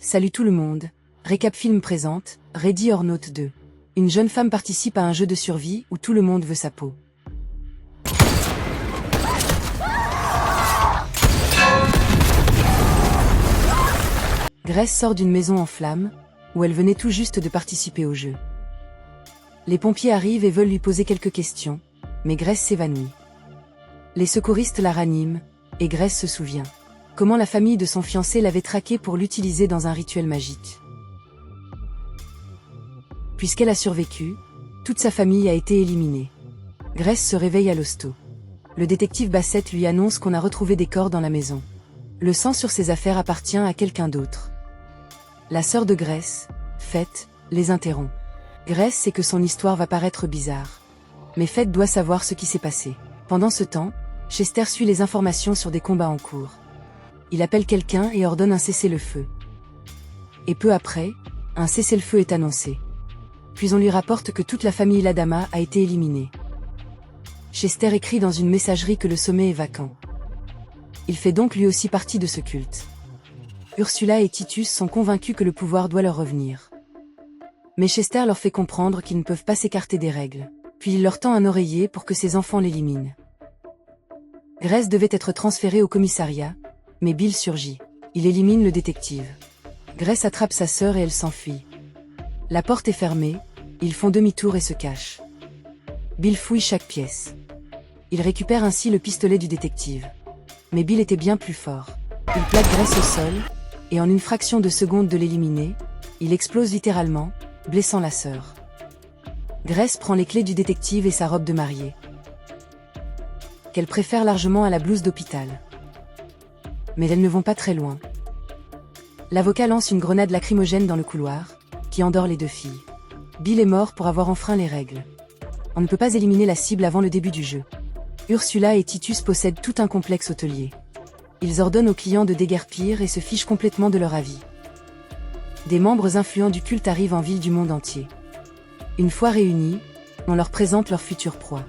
Salut tout le monde. Récap Film présente Ready or Not 2. Une jeune femme participe à un jeu de survie où tout le monde veut sa peau. Grace sort d'une maison en flammes, où elle venait tout juste de participer au jeu. Les pompiers arrivent et veulent lui poser quelques questions, mais Grace s'évanouit. Les secouristes la raniment, et Grace se souvient comment la famille de son fiancé l'avait traquée pour l'utiliser dans un rituel magique. Puisqu'elle a survécu, toute sa famille a été éliminée. Grace se réveille à l'hosto. Le détective Bassett lui annonce qu'on a retrouvé des corps dans la maison. Le sang sur ses affaires appartient à quelqu'un d'autre. La sœur de Grace, Faith, les interrompt. Grace sait que son histoire va paraître bizarre. Mais Faith doit savoir ce qui s'est passé. Pendant ce temps, Chester suit les informations sur des combats en cours. Il appelle quelqu'un et ordonne un cessez-le-feu. Et peu après, un cessez-le-feu est annoncé. Puis on lui rapporte que toute la famille Ladama a été éliminée. Chester écrit dans une messagerie que le sommet est vacant. Il fait donc lui aussi partie de ce culte. Ursula et Titus sont convaincus que le pouvoir doit leur revenir. Mais Chester leur fait comprendre qu'ils ne peuvent pas s'écarter des règles. Puis il leur tend un oreiller pour que ses enfants l'éliminent. Grace devait être transférée au commissariat, mais Bill surgit. Il élimine le détective. Grace attrape sa sœur et elle s'enfuit. La porte est fermée, ils font demi-tour et se cachent. Bill fouille chaque pièce. Il récupère ainsi le pistolet du détective. Mais Bill était bien plus fort. Il plaque Grace au sol, et en une fraction de seconde de l'éliminer, il explose littéralement, blessant la sœur. Grace prend les clés du détective et sa robe de mariée, qu'elle préfère largement à la blouse d'hôpital. Mais elles ne vont pas très loin. L'avocat lance une grenade lacrymogène dans le couloir, qui endort les deux filles. Bill est mort pour avoir enfreint les règles. On ne peut pas éliminer la cible avant le début du jeu. Ursula et Titus possèdent tout un complexe hôtelier. Ils ordonnent aux clients de déguerpir et se fichent complètement de leur avis. Des membres influents du culte arrivent en ville du monde entier. Une fois réunis, on leur présente leur future proie.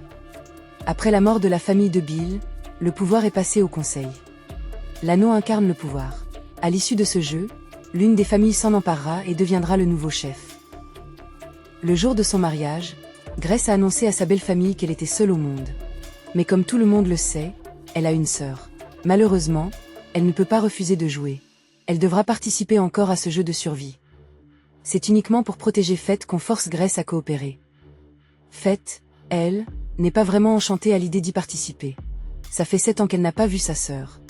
Après la mort de la famille de Bill, le pouvoir est passé au conseil. L'anneau incarne le pouvoir. À l'issue de ce jeu, l'une des familles s'en emparera et deviendra le nouveau chef. Le jour de son mariage, Grace a annoncé à sa belle famille qu'elle était seule au monde. Mais comme tout le monde le sait, elle a une sœur. Malheureusement, elle ne peut pas refuser de jouer. Elle devra participer encore à ce jeu de survie. C'est uniquement pour protéger Faith qu'on force Grace à coopérer. Faith, elle, n'est pas vraiment enchantée à l'idée d'y participer. Ça fait 7 ans qu'elle n'a pas vu sa sœur.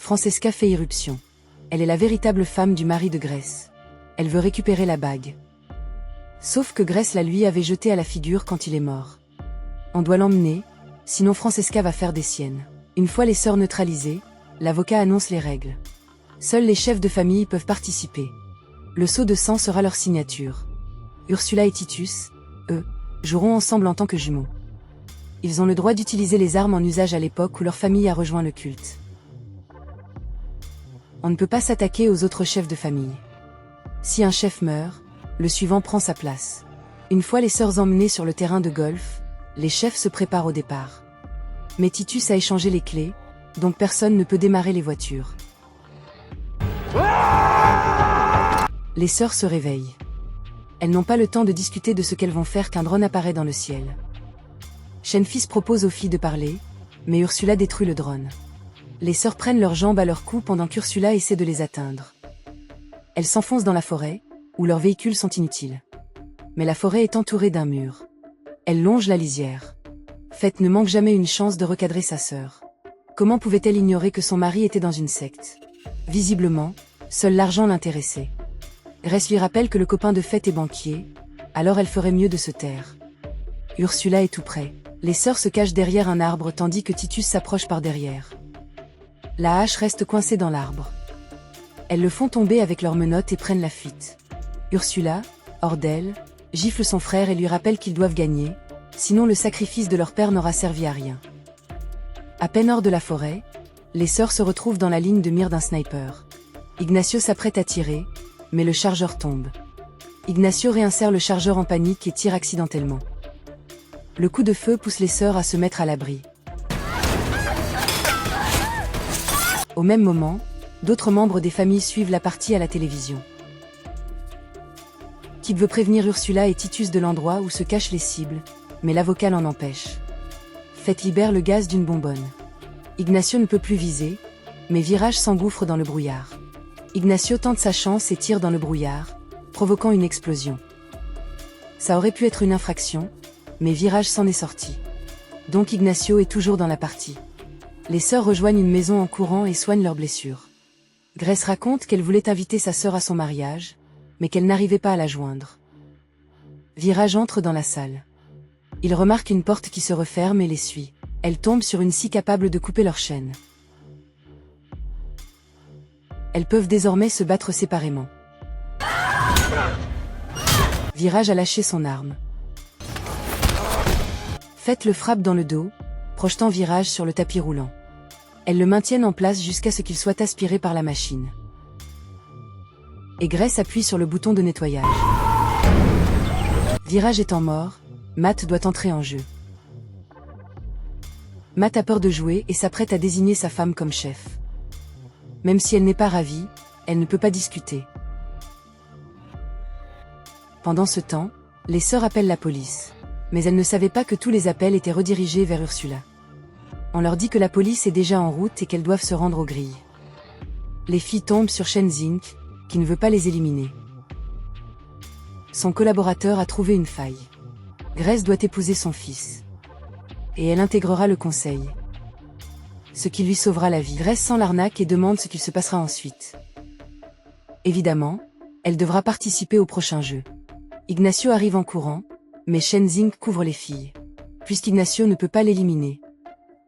Francesca fait irruption. Elle est la véritable femme du mari de Grace. Elle veut récupérer la bague. Sauf que Grace la lui avait jetée à la figure quand il est mort. On doit l'emmener, sinon Francesca va faire des siennes. Une fois les sœurs neutralisées, l'avocat annonce les règles. Seuls les chefs de famille peuvent participer. Le sceau de sang sera leur signature. Ursula et Titus, eux, joueront ensemble en tant que jumeaux. Ils ont le droit d'utiliser les armes en usage à l'époque où leur famille a rejoint le culte. On ne peut pas s'attaquer aux autres chefs de famille. Si un chef meurt, le suivant prend sa place. Une fois les sœurs emmenées sur le terrain de golf, les chefs se préparent au départ. Mais Titus a échangé les clés, donc personne ne peut démarrer les voitures. Les sœurs se réveillent. Elles n'ont pas le temps de discuter de ce qu'elles vont faire qu'un drone apparaît dans le ciel. Shenfis propose aux filles de parler, mais Ursula détruit le drone. Les sœurs prennent leurs jambes à leur cou pendant qu'Ursula essaie de les atteindre. Elles s'enfoncent dans la forêt, où leurs véhicules sont inutiles. Mais la forêt est entourée d'un mur. Elles longent la lisière. Faith ne manque jamais une chance de recadrer sa sœur. Comment pouvait-elle ignorer que son mari était dans une secte? Visiblement, seul l'argent l'intéressait. Grace lui rappelle que le copain de Faith est banquier, alors elle ferait mieux de se taire. Ursula est tout près. Les sœurs se cachent derrière un arbre tandis que Titus s'approche par derrière. La hache reste coincée dans l'arbre. Elles le font tomber avec leurs menottes et prennent la fuite. Ursula, hors d'elle, gifle son frère et lui rappelle qu'ils doivent gagner, sinon le sacrifice de leur père n'aura servi à rien. À peine hors de la forêt, les sœurs se retrouvent dans la ligne de mire d'un sniper. Ignacio s'apprête à tirer, mais le chargeur tombe. Ignacio réinsère le chargeur en panique et tire accidentellement. Le coup de feu pousse les sœurs à se mettre à l'abri. Au même moment, D'autres membres des familles suivent la partie à la télévision. Kip veut prévenir Ursula et Titus de l'endroit où se cachent les cibles, mais l'avocat l'en empêche. Fett libère le gaz d'une bonbonne. Ignacio ne peut plus viser, mais Virage s'engouffre dans le brouillard. Ignacio tente sa chance et tire dans le brouillard, provoquant une explosion. Ça aurait pu être une infraction, mais Virage s'en est sorti. Donc Ignacio est toujours dans la partie. Les sœurs rejoignent une maison en courant et soignent leurs blessures. Grace raconte qu'elle voulait inviter sa sœur à son mariage, mais qu'elle n'arrivait pas à la joindre. Virage entre dans la salle. Il remarque une porte qui se referme et les suit. Elle tombe sur une scie capable de couper leurs chaînes. Elles peuvent désormais se battre séparément. Virage a lâché son arme. Fett le frappe dans le dos, projetant Virage sur le tapis roulant. Elles le maintiennent en place jusqu'à ce qu'il soit aspiré par la machine. Et Grace appuie sur le bouton de nettoyage. Virage étant mort, Matt doit entrer en jeu. Matt a peur de jouer et s'apprête à désigner sa femme comme chef. Même si elle n'est pas ravie, elle ne peut pas discuter. Pendant ce temps, les sœurs appellent la police. Mais elles ne savaient pas que tous les appels étaient redirigés vers Ursula. On leur dit que la police est déjà en route et qu'elles doivent se rendre aux grilles. Les filles tombent sur Shenzink, qui ne veut pas les éliminer. Son collaborateur a trouvé une faille. Grace doit épouser son fils. Et elle intégrera le conseil. Ce qui lui sauvera la vie. Grace sent l'arnaque et demande ce qu'il se passera ensuite. Évidemment, elle devra participer au prochain jeu. Ignacio arrive en courant, mais Shenzink couvre les filles. Puisqu'Ignacio ne peut pas l'éliminer.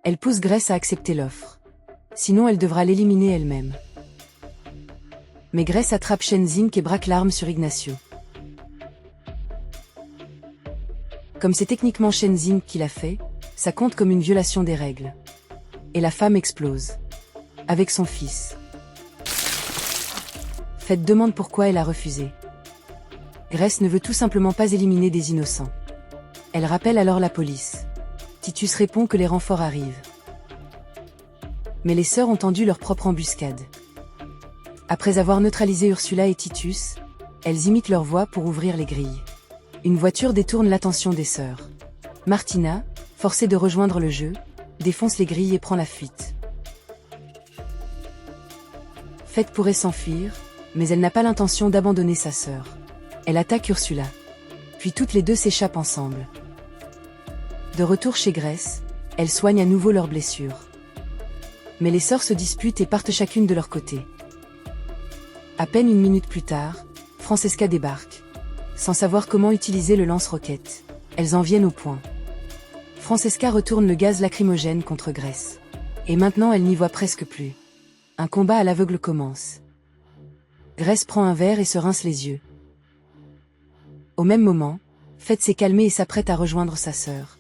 Elle pousse Grace à accepter l'offre. Sinon elle devra l'éliminer elle-même. Mais Grace attrape Shenzink et braque l'arme sur Ignacio. Comme c'est techniquement Shenzink qui l'a fait, ça compte comme une violation des règles. Et la femme explose. Avec son fils. Fett demande pourquoi elle a refusé. Grace ne veut tout simplement pas éliminer des innocents. Elle rappelle alors la police. Titus répond que les renforts arrivent. Mais les sœurs ont tendu leur propre embuscade. Après avoir neutralisé Ursula et Titus, elles imitent leur voix pour ouvrir les grilles. Une voiture détourne l'attention des sœurs. Martina, forcée de rejoindre le jeu, défonce les grilles et prend la fuite. Fett pourrait s'enfuir, mais elle n'a pas l'intention d'abandonner sa sœur. Elle attaque Ursula. Puis toutes les deux s'échappent ensemble. De retour chez Grace, elles soignent à nouveau leurs blessures. Mais les sœurs se disputent et partent chacune de leur côté. À peine une minute plus tard, Francesca débarque. Sans savoir comment utiliser le lance-roquettes, elles en viennent au point. Francesca retourne le gaz lacrymogène contre Grace. Et maintenant elle n'y voit presque plus. Un combat à l'aveugle commence. Grace prend un verre et se rince les yeux. Au même moment, Fett s'est calmé et s'apprête à rejoindre sa sœur.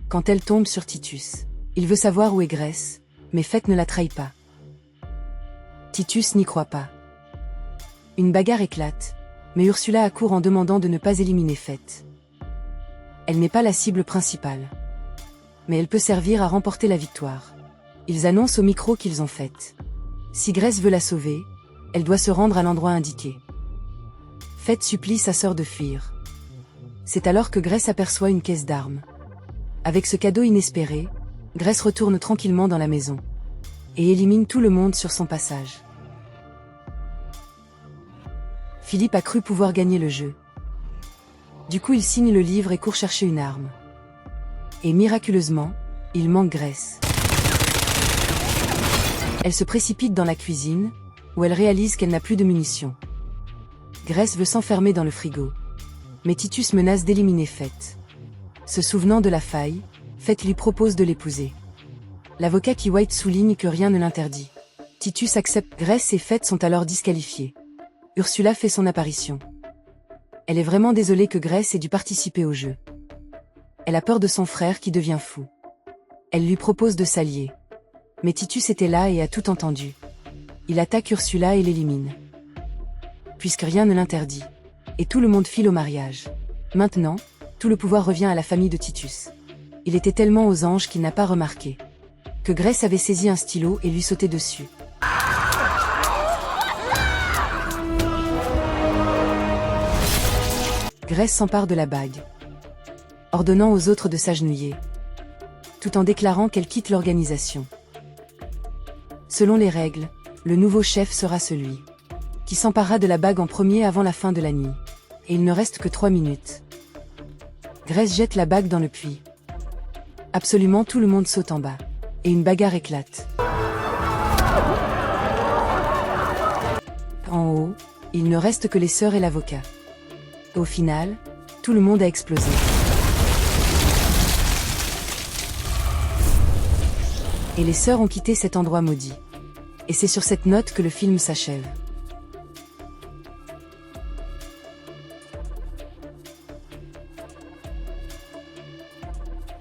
Quand elle tombe sur Titus, il veut savoir où est Grace, mais Fett ne la trahit pas. Titus n'y croit pas. Une bagarre éclate, mais Ursula accourt en demandant de ne pas éliminer Fett. Elle n'est pas la cible principale. Mais elle peut servir à remporter la victoire. Ils annoncent au micro qu'ils ont Fett. Si Grace veut la sauver, elle doit se rendre à l'endroit indiqué. Fett supplie sa sœur de fuir. C'est alors que Grace aperçoit une caisse d'armes. Avec ce cadeau inespéré, Grace retourne tranquillement dans la maison. Et élimine tout le monde sur son passage. Philippe a cru pouvoir gagner le jeu. Du coup il signe le livre et court chercher une arme. Et miraculeusement, il manque Grace. Elle se précipite dans la cuisine, où elle réalise qu'elle n'a plus de munitions. Grace veut s'enfermer dans le frigo. Mais Titus menace d'éliminer Fett. Se souvenant de la faille, Fett lui propose de l'épouser. L'avocat qui White souligne que rien ne l'interdit. Titus accepte. Grace et Fett sont alors disqualifiés. Ursula fait son apparition. Elle est vraiment désolée que Grace ait dû participer au jeu. Elle a peur de son frère qui devient fou. Elle lui propose de s'allier. Mais Titus était là et a tout entendu. Il attaque Ursula et l'élimine. Puisque rien ne l'interdit. Et tout le monde file au mariage. Maintenant, tout le pouvoir revient à la famille de Titus. Il était tellement aux anges qu'il n'a pas remarqué que Grace avait saisi un stylo et lui sauté dessus. Grace s'empare de la bague, ordonnant aux autres de s'agenouiller, tout en déclarant qu'elle quitte l'organisation. Selon les règles, le nouveau chef sera celui qui s'emparera de la bague en premier avant la fin de la nuit. Et il ne reste que 3 minutes. Grace jette la bague dans le puits. Absolument tout le monde saute en bas. Et une bagarre éclate. En haut, il ne reste que les sœurs et l'avocat. Au final, tout le monde a explosé. Et les sœurs ont quitté cet endroit maudit. Et c'est sur cette note que le film s'achève.